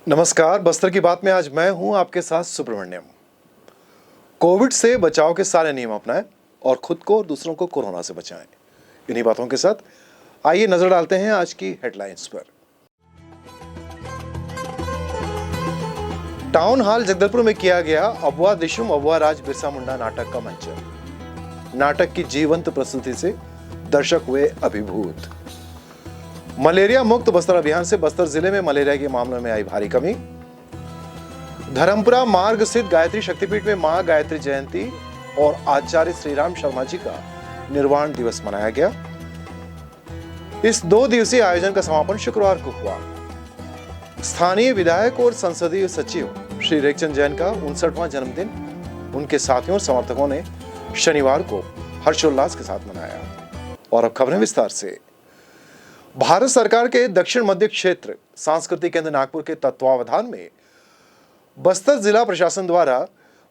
नमस्कार, बस्तर की बात में आज मैं हूं आपके साथ सुब्रमण्यम। कोविड से बचाव के सारे नियम अपनाएं और खुद को और दूसरों को कोरोना से बचाएं। इन्हीं बातों के साथ आइए नजर डालते हैं आज की हेडलाइंस पर। टाउन हॉल जगदलपुर में किया गया अबुआ दिशुम अबुआ राज बिरसा मुंडा नाटक का मंचन। नाटक की जीवंत प्रस्तुति से दर्शक हुए अभिभूत। मलेरिया मुक्त बस्तर अभियान से बस्तर जिले में मलेरिया के मामलों में आई भारी कमी। धर्मपुरा मार्ग स्थित गायत्री शक्तिपीठ में मां गायत्री जयंती और आचार्य श्रीराम शर्मा जी का निर्वाण दिवस मनाया गया। इस 2 दिवसीय आयोजन का समापन शुक्रवार को हुआ। स्थानीय विधायक और संसदीय सचिव श्री रेखचंद जैन का 59वां जन्मदिन उनके साथियों और समर्थकों ने शनिवार को हर्षोल्लास के साथ मनाया। और अब खबरें विस्तार से। भारत सरकार के दक्षिण मध्य क्षेत्र सांस्कृतिक केंद्र नागपुर के तत्वावधान में बस्तर जिला प्रशासन द्वारा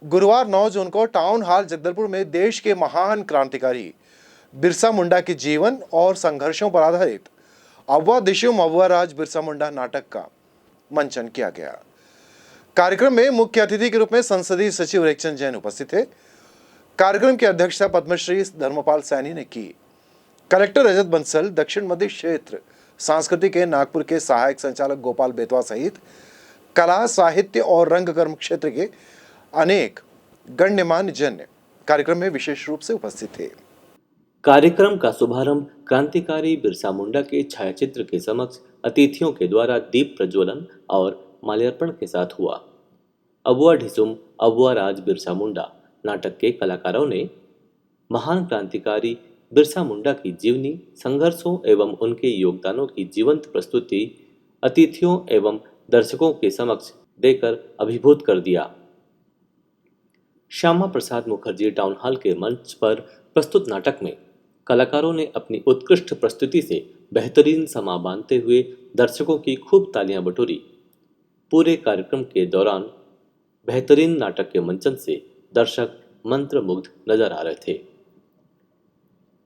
गुरुवार 9 जून को टाउन हॉल जगदलपुर में देश के महान क्रांतिकारी बिरसा मुंडा के जीवन और संघर्षों पर आधारित अबुआ दिशुम अबुआ राज बिरसा मुंडा नाटक का मंचन किया गया। कार्यक्रम में मुख्य अतिथि के रूप में संसदीय सचिव रेखचंद जैन उपस्थित थे। कार्यक्रम की अध्यक्षता पद्मश्री धर्मपाल सैनी ने की। कलेक्टर रजत बंसल, दक्षिण मध्य क्षेत्र सांस्कृतिक के नागपुर के सहायक संचालक गोपाल बेतवा सहित कला, साहित्य और रंगकर्म क्षेत्र के अनेक गण्यमान्य जन कार्यक्रम में विशेष रूप से उपस्थित थे। कार्यक्रम का शुभारंभ क्रांतिकारी बिरसा मुंडा के छायाचित्र के समक्ष अतिथियों के द्वारा दीप प्रज्वलन और माल्यार्पण के साथ हुआ। अबुआ ढिसुम अबुआ राज बिरसा मुंडा नाटक के कलाकारों ने महान क्रांतिकारी बिरसा मुंडा की जीवनी, संघर्षों एवं उनके योगदानों की जीवंत प्रस्तुति अतिथियों एवं दर्शकों के समक्ष देकर अभिभूत कर दिया। श्यामा प्रसाद मुखर्जी टाउन हॉल के मंच पर प्रस्तुत नाटक में कलाकारों ने अपनी उत्कृष्ट प्रस्तुति से बेहतरीन समा बांधते हुए दर्शकों की खूब तालियां बटोरी। पूरे कार्यक्रम के दौरान बेहतरीन नाटक के मंचन से दर्शक मंत्रमुग्ध नजर आ रहे थे।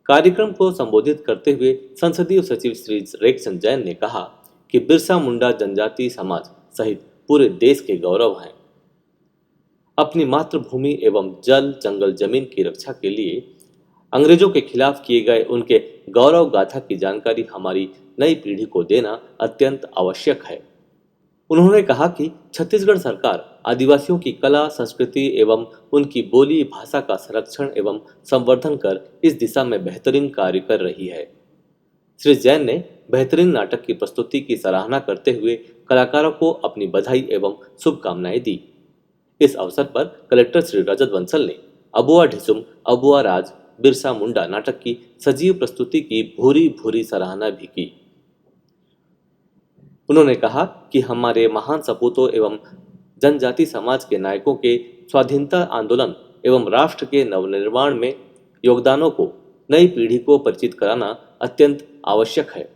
कार्यक्रम को संबोधित करते हुए संसदीय सचिव श्री रेखचंद जैन ने कहा कि बिरसा मुंडा जनजाति समाज सहित पूरे देश के गौरव हैं। अपनी मातृभूमि एवं जल, जंगल, जमीन की रक्षा के लिए अंग्रेजों के खिलाफ किए गए उनके गौरव गाथा की जानकारी हमारी नई पीढ़ी को देना अत्यंत आवश्यक है। उन्होंने कहा कि छत्तीसगढ़ सरकार आदिवासियों की कला, संस्कृति एवं उनकी बोली भाषा का संरक्षण एवं संवर्धन कर इस दिशा में बेहतरीन कार्य कर रही है। श्री जैन ने बेहतरीन नाटक की प्रस्तुति की सराहना करते हुए कलाकारों को अपनी बधाई एवं शुभकामनाएं दी। इस अवसर पर कलेक्टर श्री रजत बंसल ने अबुआ ढिसुम अबुआ राज बिरसा मुंडा नाटक की सजीव प्रस्तुति की भूरी भूरी सराहना भी की। उन्होंने कहा कि हमारे महान सपूतों एवं जनजाति समाज के नायकों के स्वाधीनता आंदोलन एवं राष्ट्र के नवनिर्माण में योगदानों को नई पीढ़ी को परिचित कराना अत्यंत आवश्यक है।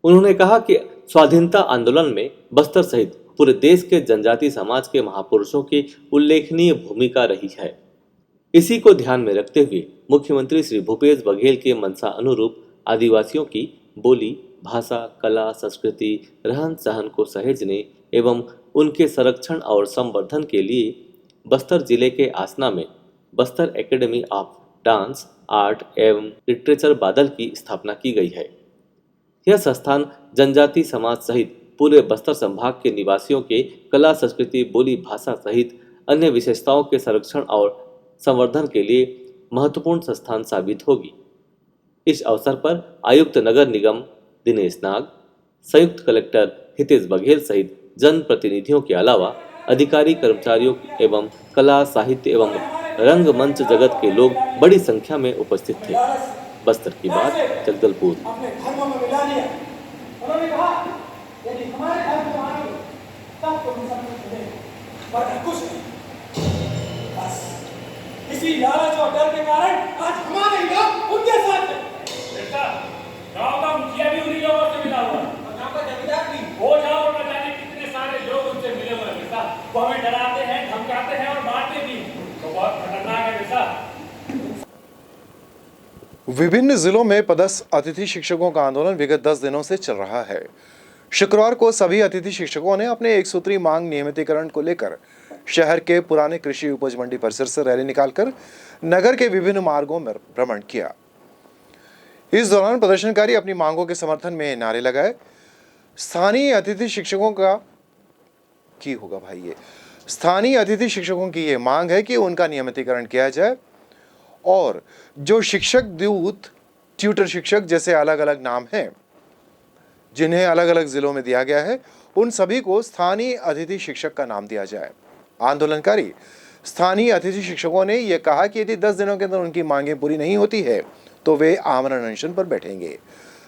उन्होंने कहा कि स्वाधीनता आंदोलन में बस्तर सहित पूरे देश के जनजाति समाज के महापुरुषों की उल्लेखनीय भूमिका रही है। इसी को ध्यान में रखते हुए मुख्यमंत्री श्री भूपेश बघेल के मंशा अनुरूप आदिवासियों की बोली, भाषा, कला, संस्कृति, रहन सहन को सहेजने एवं उनके संरक्षण और संवर्धन के लिए बस्तर जिले के आसना में Bastar academy of dance, art एवं लिटरेचर बादल की स्थापना की गई है। यह संस्थान जनजाति समाज सहित पूरे बस्तर संभाग के निवासियों के कला, संस्कृति, बोली, भाषा सहित अन्य विशेषताओं के संरक्षण और संवर्धन के लिए महत्वपूर्ण संस्थान साबित होगी। इस अवसर पर आयुक्त नगर निगम दिनेश नाग, संयुक्त कलेक्टर हितेश बघेल सहित जनप्रतिनिधियों के अलावा अधिकारी, कर्मचारियों एवं कला, साहित्य एवं रंगमंच जगत के लोग बड़ी संख्या में उपस्थित थे। बस्तर की बात, जगदलपुर। इसी लालच और डर के कारण आज हमारे लोग उनके साथ हैं। गांव का मुखिया भी उन्हीं लोगों से मिला हुआ है और गांव का जमींदार भी। हो जाओ और न जाने कितने सारे लोग उनसे मिले हुए हैं बेटा। वो हमें डराते हैं, धमकाते हैं और मारते भी। तो बहुत खतरनाक है बेटा। विभिन्न जिलों में पदस्थ अतिथि शिक्षकों का आंदोलन विगत 10 दिनों से चल रहा है। शुक्रवार को सभी अतिथि शिक्षकों ने अपने एक सूत्री मांग नियमितीकरण को लेकर शहर के पुराने कृषि उपज मंडी परिसर से रैली निकालकर नगर के विभिन्न मार्गों में भ्रमण किया। इस दौरान प्रदर्शनकारी अपनी मांगों के समर्थन में नारे लगाए। स्थानीय अतिथि शिक्षकों की ये मांग है कि उनका नियमितीकरण किया जाए और जो शिक्षक दूत, ट्यूटर शिक्षक जैसे अलग अलग नाम हैं जिन्हें अलग अलग जिलों में दिया गया है, उन सभी को स्थानीय अतिथि शिक्षक का नाम दिया जाए। आंदोलनकारी स्थानीय अतिथि शिक्षकों ने यह कहा कि यदि 10 दिनों के अंदर उनकी मांगें पूरी नहीं होती है तो वे आमरण अनशन पर बैठेंगे।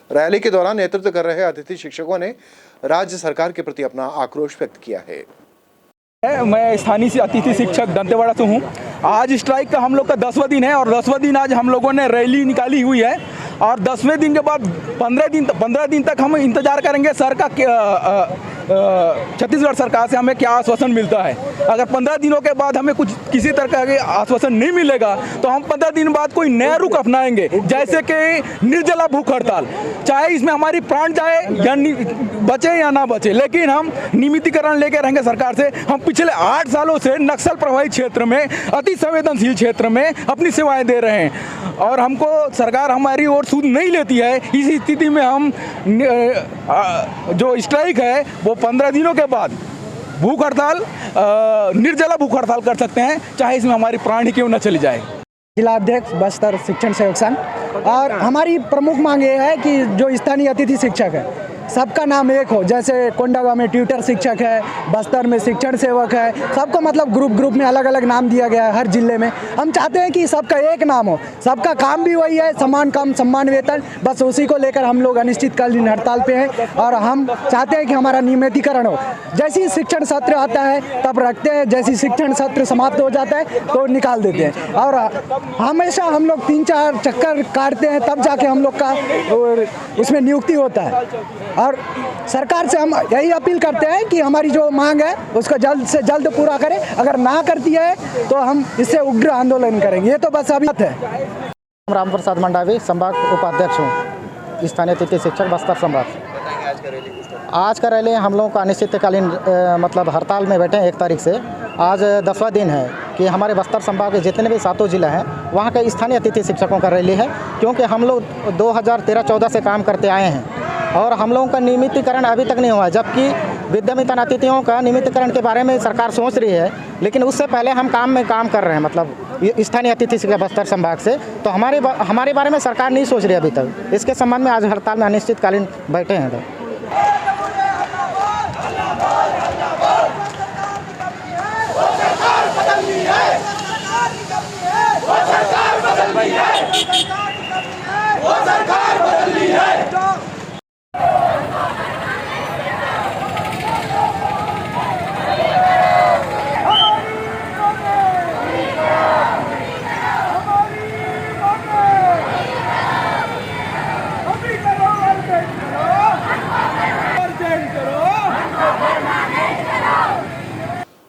रैली के दौरान नेतृत्व कर रहे अतिथि शिक्षकों ने राज्य सरकार के प्रति अपना आक्रोश व्यक्त किया है। मैं स्थानीय से अतिथि शिक्षक दंतेवाड़ा से हूँ। आज स्ट्राइक का हम लोग का 10वां दिन है और 10वां दिन आज हम लोगों ने रैली निकाली हुई है और 10वें दिन के बाद 15 दिन तक हम इंतजार करेंगे सर का छत्तीसगढ़ सरकार से हमें क्या आश्वासन मिलता है। अगर 15 दिनों के बाद हमें किसी तरह का आश्वासन नहीं मिलेगा तो हम 15 दिन बाद कोई नया रुख अपनाएंगे, जैसे कि निर्जला भूख हड़ताल। चाहे इसमें हमारी प्राण जाए या बचे या ना बचे, लेकिन हम नियमितीकरण लेकर रहेंगे सरकार से। हम पिछले 8 सालों से नक्सल प्रभावित क्षेत्र में, अति संवेदनशील क्षेत्र में अपनी सेवाएं दे रहे हैं और हमको सरकार हमारी ओर सूद नहीं लेती है। इस स्थिति में हम जो स्ट्राइक है वो 15 दिनों के बाद भूख हड़ताल, निर्जला भूख हड़ताल कर सकते हैं, चाहे इसमें हमारी प्राण ही क्यों न चली जाए। जिला अध्यक्ष बस्तर शिक्षण सेवक संघ। और हमारी प्रमुख मांग ये है कि जो स्थानीय अतिथि शिक्षक है सबका नाम एक हो, जैसे कोंडागांव में ट्यूटर शिक्षक है, बस्तर में शिक्षण सेवक है, सबको मतलब ग्रुप में अलग अलग नाम दिया गया है हर जिले में। हम चाहते हैं कि सबका एक नाम हो, सबका काम भी वही है, समान काम समान वेतन, बस उसी को लेकर हम लोग अनिश्चितकालीन हड़ताल पे हैं और हम चाहते हैं कि हमारा नियमितीकरण हो। जैसे ही शिक्षण सत्र आता है तब रखते हैं, जैसे शिक्षण सत्र समाप्त हो जाता है तो निकाल देते हैं और हमेशा हम लोग 3-4 चक्कर काटते हैं तब जाके हम लोग का उसमें नियुक्ति होता है। और सरकार से हम यही अपील करते हैं कि हमारी जो मांग है उसको जल्द से जल्द पूरा करें। अगर ना करती है तो हम इससे उग्र आंदोलन करेंगे। ये तो बस अभी है। राम प्रसाद मंडावी, संभाग उपाध्यक्ष हूँ, स्थानीय अतिथि शिक्षक बस्तर संभाग। आज का रैली हम लोगों का अनिश्चितकालीन मतलब हड़ताल में बैठे हैं 1 तारीख से। आज 10वां दिन है कि हमारे बस्तर संभाग के जितने भी 7 जिले हैं वहाँ के स्थानीय अतिथि शिक्षकों का रैली है, क्योंकि हम लोग 2013-14 से काम करते आए हैं और हम लोगों का नियमितीकरण अभी तक नहीं हुआ, जबकि विद्यमान अतिथियों का नियमितीकरण के बारे में सरकार सोच रही है, लेकिन उससे पहले हम काम कर रहे हैं मतलब स्थानीय अतिथि शिक्षक बस्तर संभाग से। तो हमारे बारे में सरकार नहीं सोच रही अभी तक। इसके संबंध में आज हड़ताल में अनिश्चितकालीन बैठे हैं।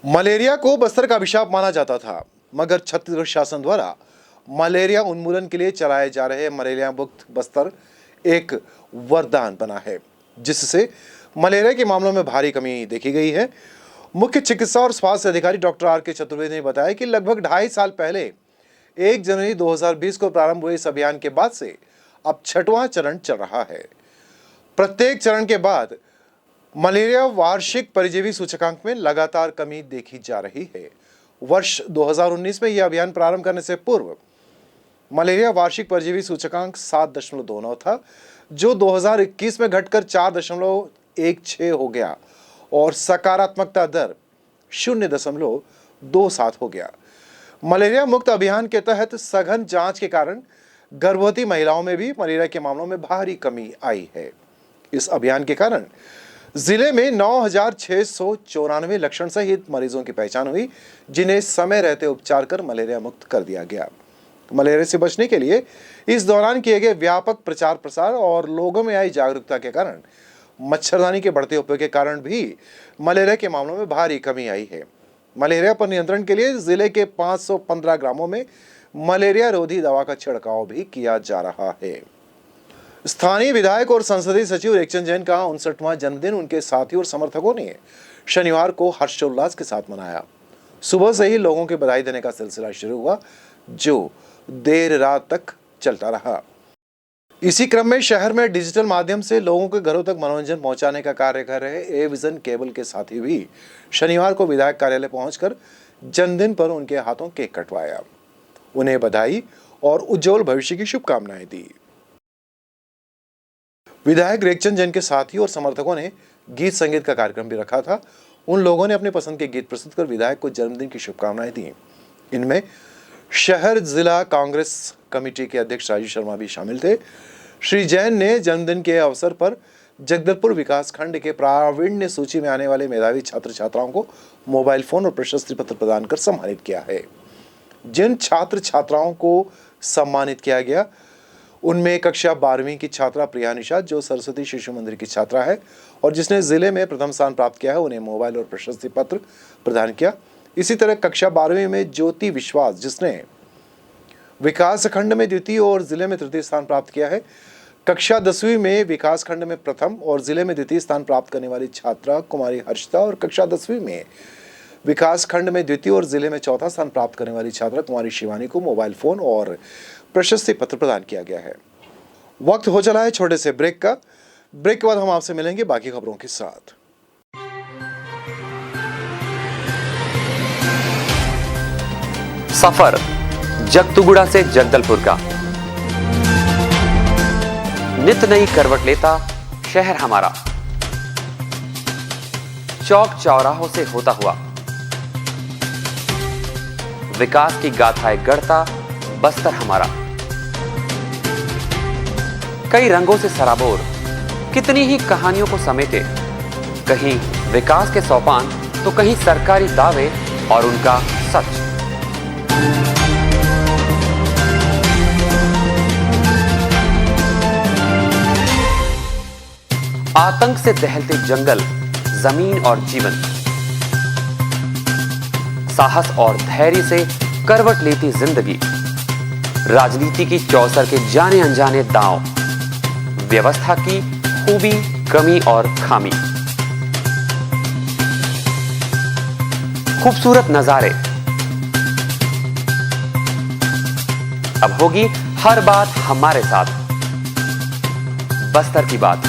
मलेरिया को बस्तर का अभिशाप माना जाता था, मगर छत्तीसगढ़ शासन द्वारा मलेरिया उन्मूलन के लिए चलाए जा रहे मलेरिया मुक्त बस्तर एक वरदान बना है, जिससे मलेरिया के मामलों में भारी कमी देखी गई है। मुख्य चिकित्सा और स्वास्थ्य अधिकारी डॉक्टर R.K. चतुर्वेदी ने बताया कि लगभग 2.5 साल पहले 1 जनवरी 2020 को प्रारंभ हुए इस अभियान के बाद से अब 6वां चरण चल रहा है। प्रत्येक चरण के बाद मलेरिया वार्षिक परजीवी सूचकांक में लगातार कमी देखी जा रही है। वर्ष 2019 में यह अभियान प्रारंभ करने से पूर्व मलेरिया वार्षिक परजीवी सूचकांक 7.29 था, जो 2021 में घटकर 4.16 हो गया और सकारात्मकता दर 0.27 हो गया। मलेरिया मुक्त अभियान के तहत सघन जांच के कारण गर्भवती महिलाओं में भी मलेरिया के मामलों में भारी कमी आई है। इस अभियान के कारण जिले में 9,694 लक्षण सहित मरीजों की पहचान हुई, जिन्हें समय रहते उपचार कर मलेरिया मुक्त कर दिया गया। मलेरिया से बचने के लिए इस दौरान किए गए व्यापक प्रचार प्रसार और लोगों में आई जागरूकता के कारण मच्छरदानी के बढ़ते उपयोग के कारण भी मलेरिया के मामलों में भारी कमी आई है। मलेरिया पर नियंत्रण के लिए जिले के 515 ग्रामों में मलेरिया रोधी दवा का छिड़काव भी किया जा रहा है। स्थानीय विधायक और संसदीय सचिव रेखचंद जैन का 59वां जन्मदिन उनके साथी और समर्थकों ने शनिवार को हर्षोल्लास के साथ मनाया। सुबह से ही लोगों के बधाई देने का सिलसिला शुरू हुआ, जो देर रात तक चलता रहा। इसी क्रम में शहर में डिजिटल माध्यम से लोगों के घरों तक मनोरंजन पहुंचाने का कार्य कर रहे ए विजन केबल के साथी भी शनिवार को विधायक कार्यालय पहुंचकर जन्मदिन पर उनके हाथों केक कटवाया, उन्हें बधाई और उज्जवल भविष्य की शुभकामनाएं दी। विधायक रेखचंद जैन के साथी और समर्थकों ने गीत संगीत का कार्यक्रम भी रखा था। उन लोगों ने अपने पसंद के गीत प्रस्तुत कर विधायक को जन्मदिन की शुभकामनाएं दी। इनमें शहर जिला कांग्रेस कमेटी के अध्यक्ष राजू शर्मा भी शामिल थे। श्री जैन ने जन्मदिन के अवसर पर जगदलपुर विकास खंड के प्रावीण्य सूची में आने वाले मेधावी छात्र छात्राओं को मोबाइल फोन और प्रशस्ति पत्र प्रदान कर सम्मानित किया है। जिन छात्र छात्राओं को सम्मानित किया गया उनमें कक्षा 12वीं की छात्रा प्रिया निषाद, जो सरस्वती शिशु मंदिर की छात्रा है और जिसने जिले में प्रथम स्थान प्राप्त किया है, उन्हें मोबाइल और प्रशस्ति पत्र प्रदान किया। इसी तरह कक्षा 12वीं में ज्योति विश्वास, जिसने विकास खंड में द्वितीय और जिले में तृतीय स्थान प्राप्त किया है। कक्षा 10वीं में विकास खंड में प्रथम और जिले में द्वितीय स्थान प्राप्त करने वाली छात्रा कुमारी हर्षिता और कक्षा 10वीं में विकास खंड में द्वितीय और जिले में चौथा स्थान प्राप्त करने वाली छात्रा कुमारी शिवानी को मोबाइल फोन और प्रशस्ति पत्र प्रदान किया गया है। वक्त हो चला है छोटे से ब्रेक का। ब्रेक के बाद हम आपसे मिलेंगे बाकी खबरों के साथ। सफर जगतुगुड़ा से जगदलपुर का नित नई करवट लेता शहर हमारा, चौक चौराहों से होता हुआ विकास की गाथाएं गढ़ता बस्तर हमारा। कई रंगों से सराबोर कितनी ही कहानियों को समेटे, कहीं विकास के सोपान तो कहीं सरकारी दावे और उनका सच। आतंक से दहलते जंगल, जमीन और जीवन, साहस और धैर्य से करवट लेती जिंदगी, राजनीति की चौसर के जाने अनजाने दांव, व्यवस्था की खूबी, कमी और खामी, खूबसूरत नजारे। अब होगी हर बात हमारे साथ, बस्तर की बात।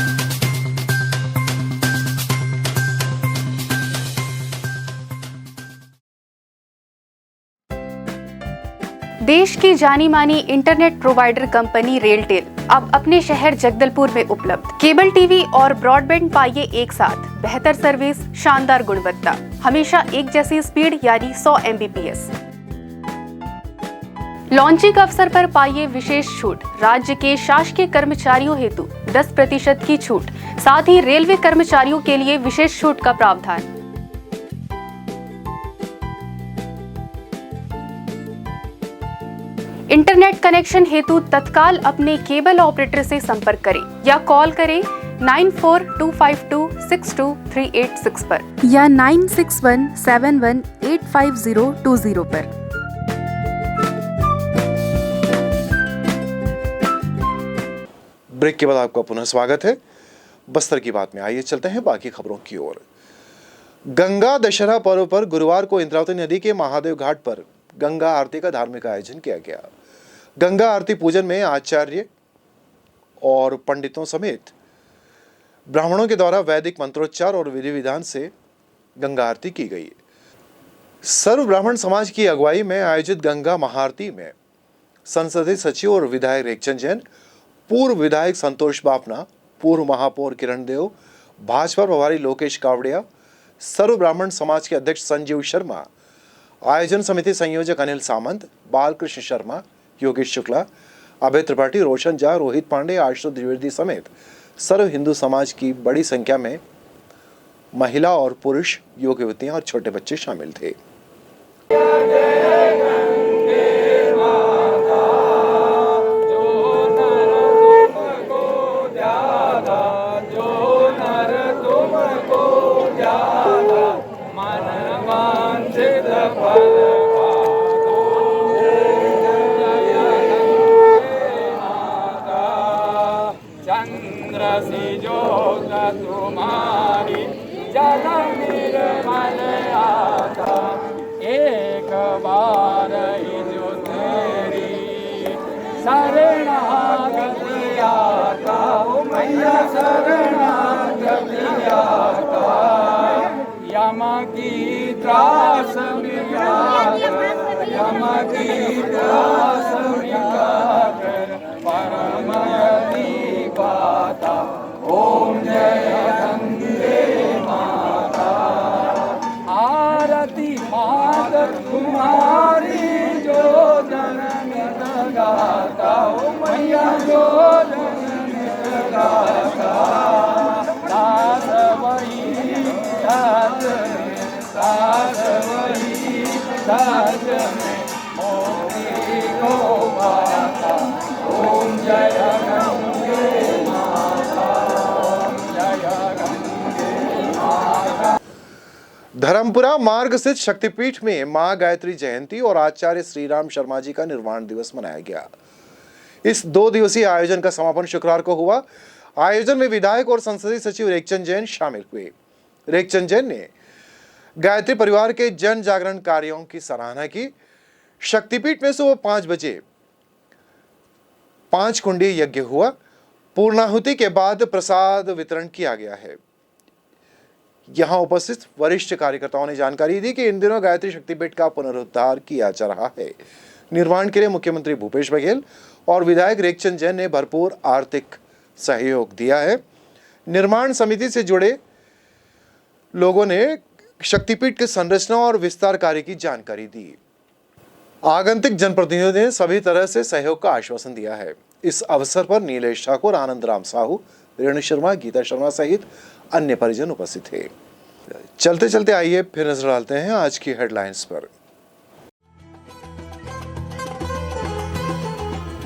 देश की जानी मानी इंटरनेट प्रोवाइडर कंपनी रेलटेल अब अपने शहर जगदलपुर में उपलब्ध। केबल टीवी और ब्रॉडबैंड पाइए एक साथ, बेहतर सर्विस, शानदार गुणवत्ता, हमेशा एक जैसी स्पीड यानी 100 Mbps। लॉन्चिंग अवसर पर पाइए विशेष छूट, राज्य के शासकीय कर्मचारियों हेतु 10% की छूट, साथ ही रेलवे कर्मचारियों के लिए विशेष छूट का प्रावधान। इंटरनेट कनेक्शन हेतु तत्काल अपने केबल ऑपरेटर से संपर्क करें या कॉल करें 9425262386 पर या 9617185020 पर। ब्रेक के बाद आपका पुनः स्वागत है। बस्तर की बात में आइए चलते हैं बाकी खबरों की ओर। गंगा दशहरा पर्व पर गुरुवार को इंद्रावती नदी के महादेव घाट पर गंगा आरती का धार्मिक आयोजन किया गया। गंगा आरती पूजन में आचार्य और पंडितों समेत ब्राह्मणों के द्वारा वैदिक मंत्रोच्चार और विधि विधान से गंगा आरती की गई। सर्व ब्राह्मण समाज की अगुवाई में आयोजित गंगा महाआरती में संसदीय सचिव और विधायक रेखचंद जैन, पूर्व विधायक संतोष बापना, पूर्व महापौर किरण देव, भाजपा प्रभारी लोकेश कावड़िया, सर्व ब्राह्मण समाज के अध्यक्ष संजीव शर्मा, आयोजन समिति संयोजक अनिल सामंत, बालकृष्ण शर्मा, योगेश शुक्ला, अभय त्रिपाठी, रोशन झा, रोहित पांडे, आशुतोष द्विवेदी समेत सर्व हिंदू समाज की बड़ी संख्या में महिला और पुरुष, युवक युवतियां और छोटे बच्चे शामिल थे। यम की त्रास मिटाकर यम की त्रास मिटाकर परम पाता। ओम जय गंगे माता। आरती मात तुम्हारी जो जनन गाता। ओ मैया जो जनन गाता। दास वही दास में दास वही दास में मोती को पाता। ओम जय गंगे माता। जय गंगे माता। धर्मपुरा मार्ग स्थित शक्तिपीठ में मां गायत्री जयंती और आचार्य श्रीराम शर्मा जी का निर्वाण दिवस मनाया गया। इस 2 दिवसीय आयोजन का समापन शुक्रवार को हुआ। आयोजन में विधायक और संसदीय सचिव रेखचंद जैन शामिल हुए। रेखचंद जैन ने गायत्री परिवार के जन जागरण कार्यों की सराहना की। शक्तिपीठ में सुबह 5 बजे 5 कुंडी यज्ञ हुआ। पूर्णाहुति के बाद प्रसाद वितरण किया गया है। यहां उपस्थित वरिष्ठ कार्यकर्ताओं ने जानकारी दी कि इन दिनों गायत्री शक्तिपीठ का पुनरुद्धार किया जा रहा है। निर्माण के लिए मुख्यमंत्री भूपेश बघेल और विधायक रेखचंद जैन ने भरपूर आर्थिक सहयोग दिया है। निर्माण समिति से जुड़े लोगों ने शक्तिपीठ के संरचना और विस्तार कार्य की जानकारी दी। आगंतुक जनप्रतिनिधियों ने सभी तरह से सहयोग का आश्वासन दिया है। इस अवसर पर नीलेश ठाकुर, आनंद राम साहू, रेणु शर्मा, गीता शर्मा सहित अन्य परिजन उपस्थित थे। चलते चलते आइए फिर नजर डालते हैं आज की हेडलाइंस पर।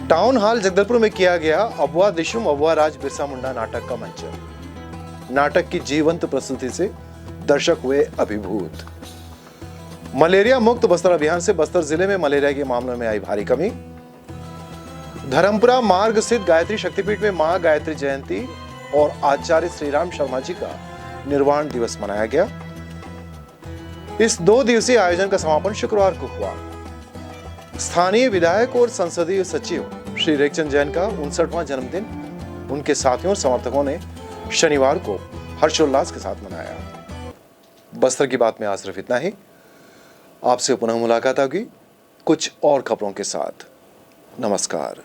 टाउन हॉल जगदलपुर में किया गया अबुआ दिशुम अबुआ राज बिरसा मुंडा नाटक का मंचन। नाटक की जीवंत प्रस्तुति से दर्शक हुए अभिभूत। मलेरिया मुक्त बस्तर अभियान से बस्तर जिले में मलेरिया के मामलों में आई भारी कमी। धर्मपुरा मार्ग स्थित गायत्री शक्तिपीठ में मां गायत्री जयंती और आचार्य श्रीराम शर्मा जी का निर्वाण दिवस मनाया गया। इस 2 दिवसीय आयोजन का समापन शुक्रवार को हुआ। स्थानीय विधायक और संसदीय सचिव श्री रेखचंद जैन का 59वां जन्मदिन उनके साथियों और समर्थकों ने शनिवार को हर्षोल्लास के साथ मनाया। बस्तर की बात में आज सिर्फ इतना ही। आपसे पुनः मुलाकात होगी कुछ और खबरों के साथ। नमस्कार।